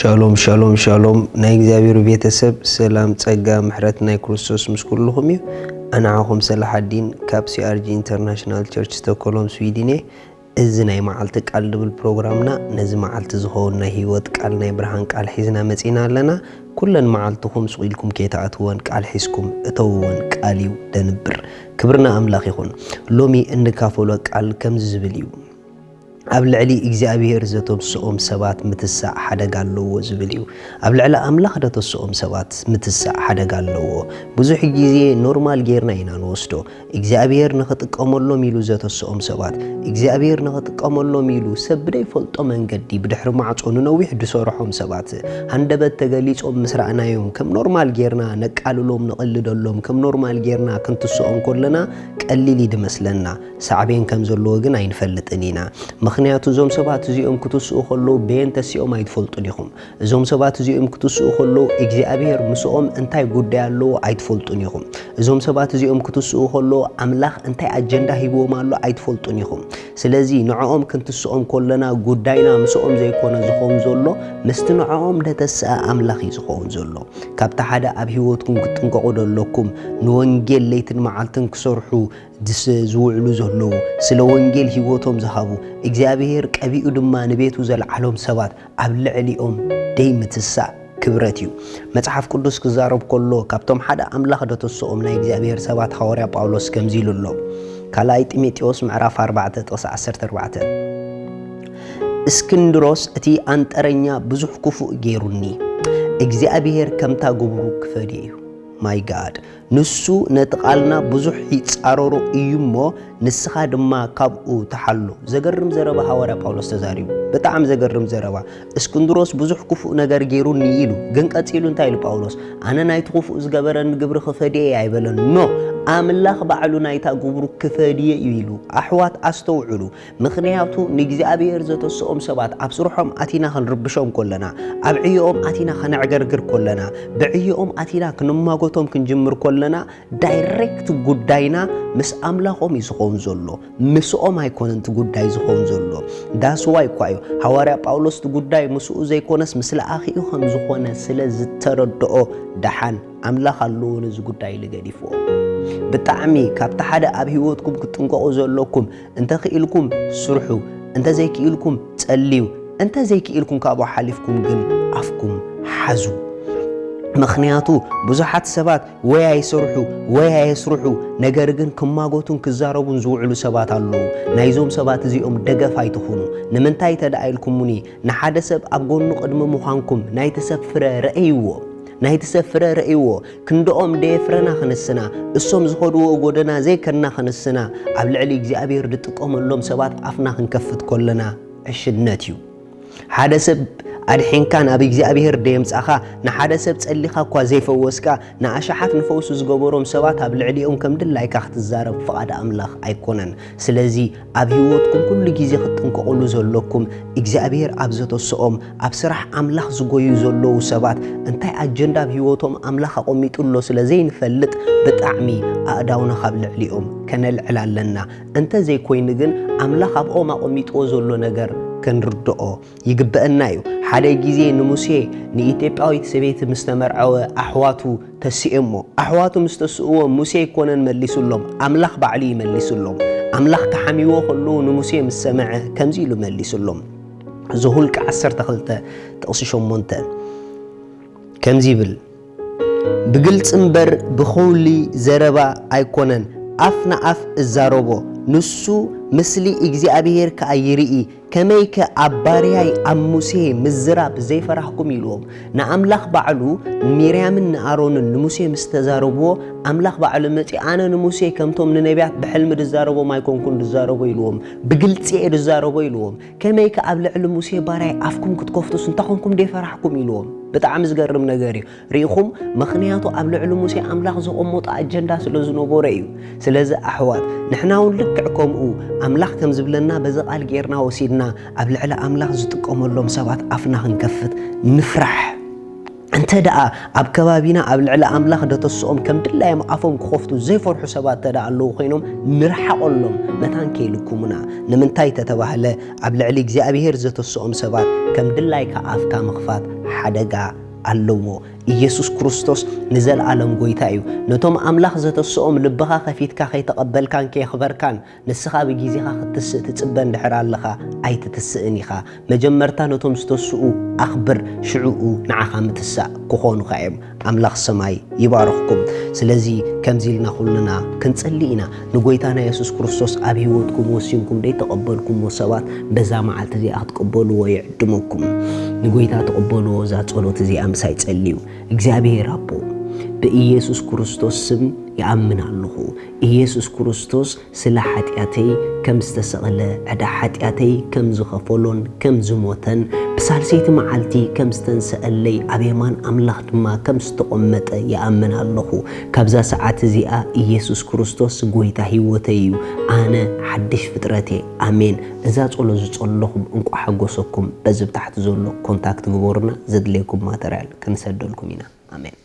ሻሎም ሻሎም ሻሎም ናይ እግዚአብሔር ቤተሰብ ሰላም ጸጋ ምሕረት ናይ ክርስቶስ ምስ ኩልኩም እዩ ኣናኹም ሰላሐዲን ካብ ሲአርጂ ኢንተርናሽናል ቸርች ስቶክሆልም ስዊድን እዚ ናይ መዓልቲ ቃል ድብል ፕሮግራምና ነዚ መዓልቲ ዝኸውን ናይ ህይወት ቃል ናይ ብርሃን ቃል ሒዝና መጺና ኣለና ኩለን መዓልትኩም ስቁልኩም ከይተኣትወን ቃል ሒዝኩም እተውወን ቃል እዩ ደንብር ክብርና ኣምላኽ ይኹን ሎሚ እንካፈሎ ቃል ከም ዝብል እዩ ኣብ ልዕሊ እግዚአብሔር ዘተስኦም ሰባት ምትሳዕ ሓደጋ ኣለዎ ዝብል እዩ ኣብ ልዕሊ ኣምላኽ ዘተስኦም ሰባት ምትሳዕ ሓደጋ ኣለዎ ብዙሕ ግዜ ኖርማል ጌርና ኢና ንወስዶ እግዚአብሔር ንኽጥቀመሎም ኢሉ ዘተስኦም ሰባት እግዚአብሔር ንኽጥቀመሎም ኢሉ ሰብ ብደይፈልጦ መንገዲ ብድሕሪ ማዕጾ ንነዊሕ ድሰርሖም ሰባት ሃንደበት ተገሊጾም ምስራእናዮም ከም ኖርማል ጌርና ነቃልሎም ንቕልደሎም ከም ኖርማል ጌርና ክንትስኦም ኮለና ቀሊል ይድመስለና ሳዕቤን ከም ዘለዎ ግን ኣይንፈልጥን ኢና ምኽንያቱ እዞም ሰባት እዚኦም ክትስኡ ከለዉ በየንተሲኦም ኣይትፈልጡን ኢኹም እዞም ሰባት እዚኦም ክትስኡ ከለዉ እግዚአብሔር ምስኦም እንታይ ጉዳይ ኣለዎ ኣይትፈልጡን ኢኹም እዞም ሰባት እዚኦም ክትስኡ ከለዉ ኣምላኽ እንታይ ኣጀንዳ ሂብዎም ኣሎ ኣይትፈልጡን ኢኹም ስለዚ ንዕኦም ክንትስኦም ኮለና ጉዳይና ምስኦም ዘይኮነ ዝኸውን ዘሎ ምስቲ ንዕኦም ደተስአ ኣምላኽ እዩ ዝኸውን ዘሎ ካብቲ ሓደ ኣብ ህይወትኩም ክትጥንቀቑ ዘለኩም ንወንጌል ለይትን መዓልትን ክሰርሑ ዝውዕሉ ዘለዉ ስለ ወንጌል ህይወቶም ዝሃቡ እግዚአብሔር ቀቢኡ ድማ ንቤቱ ዘለዓሎም ሰባት ኣብ ልዕሊኦም ደይ ምትሳዕ ክብረት እዩ መጽሓፍ ቅዱስ ክዛረብ ከሎ ካብቶም ሓደ ኣምላኽ ደተስኦም ናይ እግዚአብሔር ሰባት ሐዋርያ ጳውሎስ ከምዚ ኢሉ ኣሎ ካልኣይ ጢሞቴዎስ ምዕራፍ 4:14 እስክንድሮስ እቲ አንጠረኛ ብዙሕ ክፉእ ገይሩኒ እግዚአብሔር ከምታ ግብሩ ክፈድየ እዩ ማይ ጋድ ንሱ ነጥቃልና ብዙሕ ይጻረሩ እዩሞ ንስኻ ድማ ካብኡ ተሓሉ ዘገርም ዘረባ ሐዋርያ ጳውሎስ ተዛሪቡ በጣም ዘገርም ዘረባ እስክንድሮስ ብዙሕ ክፉእ ነገር ገይሩኒ ኢሉ ግን ቀጺሉ እንታይ ኢሉ ጳውሎስ ኣነ ናይቲ ክፉእ ዝገበረኒ ግብሪ ክፈድየ ኣይበለን ኖ ኣምላኽ ባዕሉ ናይታ ግብሩ ክፈድየ ኢሉ ኣሕዋት ኣስተውዕሉ ምኽንያቱ ንእግዚአብሔር ዘተስኦም ሰባት ኣብ ስርሖም ኣቲና ክንርብሾም ኮለና ኣብ ዕዮኦም ኣቲና ከነዕገርግር ኮለና ብዕዮኦም ኣቲና ክንማጎቶም ክንጅምር ኮለና ዳይሬክት ጉዳይና ምስ ኣምላኾም ይዝኸውን ዘሎ ምስኦም ኣይኮነንቲ ጉዳይ ዝኸውን ዘሎ ዳስዋይ እኳ እዩ ሐዋርያ ጳውሎስ ጉዳይ ምስኡ ዘይኮነስ ምስ ለኣኺኡ ከም ዝኾነ ስለ ዝተረድኦ ደሓን ኣምላኽ ኣለዎ ነዚ ጉዳይ ልገዲፍዎ ብጣዕሚ ካብቲ ሓደ ኣብ ህይወትኩም ክትጥንቀቑ ዘለኩም እንተኽኢልኩም ስርሑ እንተዘይክኢልኩም ጸልዩ እንተዘይክኢልኩም ካብኡ ሓሊፍኩም ግን ኣፍኩም ሓዙ ምኽንያቱ ብዙሓት ሰባት ወይ ኣይሰርሑ ወይ ኣይስርሑ ነገር ግን ክማጎቱን ክዛረቡን ዝውዕሉ ሰባት ኣለዉ ናይዞም ሰባት እዚኦም ደገፍ ኣይትኹኑ ንምንታይ ተዳኢልኩምኒ ንሓደ ሰብ ኣብ ጎኑ ቅድሚ ምዃንኩም ናይቲ ሰብ ፍረ ረአይዎ ናይቲ ሰብ ፍረ ረአይዎ ክንደኦም ደፍረና ክንስና እሶም ዝኸድዎ ጎደና ዘይከና ክንስና ኣብ ልዕሊ እግዚአብሔር ዝጥቀመሎም ሰባት ኣፍና ክንከፍት ኮለና ዕሽነት እዩ ሓደ ሰብ ኣድሒንካ ናብ እግዚአብሔር ደየምጻኻ ንሓደ ሰብ ጸሊኻ እኳ ዘይፈወስካ ንኣሽሓት ንፈውሱ ዝገበሮም ሰባት ኣብ ልዕሊኦም ከም ድላይካ ክትዛረብ ፍቓድ ኣምላኽ ኣይኮነን ስለዚ ኣብ ህይወትኩም ኩሉ ግዜ ክትጥንቀቑሉ ዘለኩም እግዚአብሔር ኣብ ዘተስኦም ኣብ ስራሕ ኣምላኽ ዝጎዩ ዘለዉ ሰባት እንታይ ኣጀንዳ ኣብ ህይወቶም ኣምላኽ ኣቆሚጡሎ ስለ ዘይንፈልጥ ብጣዕሚ ኣእዳውና ካብ ልዕሊኦም ከነልዕል ኣለና እንተዘይኮይኑ ግን ኣምላኽ ኣብኦም ኣቆሚጥዎ ዘሎ ነገር ክንርድኦ ይግበአና እዩ ሓደ ግዜ ንሙሴ ንኢትዮጵያዊት ሰበይቲ ምስ ተመርዐወ ኣሕዋቱ ተሲእሞ ኣሕዋቱ ምስ ተስእዎ ሙሴ ይኮነን መሊሱሎም ኣምላኽ ባዕሉ ይመሊሱሎም ኣምላኽ ተሓሚዎ ከለዉ ንሙሴ ምስ ሰምዐ ከምዚ ኢሉ መሊሱሎም ዘሁልቅ 12:8 ከምዚ ይብል ብግልጽ እምበር ብኸውሊ ዘረባ ኣይኮነን ኣፍ ንኣፍ እዛረቦ ንሱ ምስሊ እግዚአብሔር ከኣይርኢ ከመይከ ኣብ ባርያይ ኣብ ሙሴ ምዝራብ ዘይፈራሕኩም ኢልዎም ንኣምላኽ ባዕሉ ሚርያምን ንኣሮንን ንሙሴ ምስ ተዛረብዎ ኣምላኽ ባዕሉ መፂ ኣነ ንሙሴ ከምቶም ንነቢያት ብሕልሚ ድዛረቦም ኣይኮንኩን ድዛረቦ ኢልዎም ብግልፂ እየ ድዛረቦ ኢልዎም ከመይከ ኣብ ልዕሊ ሙሴ ባርያይ ኣፍኩም ክትከፍቱስ እንታኾንኩም ደይፈራሕኩም ኢልዎም ብጣዕሚ ዝገርም ነገር እዩ ርኢኹም ምኽንያቱ ኣብ ልዕሊ ሙሴ ኣምላኽ ዝቐመጦ ኣጀንዳ ስለ ዝነበረ እዩ ስለዚ ኣሕዋት ንሕና እውን ልክዕ ከምኡ ኣምላኽ ከም ዝብለና በዚ ቃል ጌርና ወሲድና ኣብ ልዕሊ ኣምላኽ ዝጥቀመሎም ሰባት ኣፍና ክንከፍት ንፍራሕ እንተ ደኣ ኣብ ከባቢና ኣብ ልዕሊ ኣምላኽ ደተስኦም ከም ድላዮም ኣፎም ክኸፍቱ ዘይፈርሑ ሰባት ተዳ ኣለዉ ኮይኖም ንርሓቐሎም መታን ከይልኩምና ንምንታይ ተተባህለ ኣብ ልዕሊ እግዚአብሔር ዘተስኦም ሰባት ከም ድላይካ ኣፍካ ምኽፋት ሓደጋ ኣለዎ ኢየሱስ ክርስቶስ ንዘል ዓለም ጎይታ እዩ ነቶም ኣምላኽ ዘተስኦም ልብኻ ከፊትካ ከይተቀበልካን ከይኽበርካን ንስኻ ብጊዜኻ ክትስእ ትጽበን ድሕር ኣለኻ ኣይትትስእን ኢኻ መጀመርታ ነቶም ዝተስኡ ኣኽብር ሽዑኡ ንዓኻ ምትሳእ ክኾኑ ኸዮም ኣምላኽ ሰማይ ይባርኽኩም ስለዚ ከምዚ ኢልና ኩልና ክንጸሊ ኢና ንጎይታና ኢየሱስ ክርስቶስ ኣብ ህይወትኩም ወሲንኩም ደይተቀበልኩምዎ ሰባት በዛ መዓልቲ እዚኣ ክትቀበልዎ ይዕድመኩም ንጎይታ ተቀበልዎ ዛ ጸሎት እዚኣ ምሳይ ጸልዩ እግዚአብሔር አቦ በኢየሱስ ክርስቶስ ስም ያምናለሁ ኢየሱስ ክርስቶስ ስለ ኃጢአቴ ከም ዝተሰቀለ ዕዳ ኃጢአቴ ከም ዝኸፈሎን ከም ዝሞተን ብሳልሰይቲ መዓልቲ ከም ዝተንሰአለይ አብየማን አምላኽ ድማ ከም ዝተቆመጠ ያምናለሁ ካብዛ ሰዓት እዚኣ ኢየሱስ ክርስቶስ ጎይታ ህይወተይ አነ ሓድሽ ፍጥረቴ አሜን እዛ ጸሎት ዝጸለኹም እንቋ ሓጎሰኩም በዚ ታሕቲ ዘሎ ኮንታክት ግቦርና ዘድለይኩም ማተሪያል ክንሰደልኩም ኢና አሜን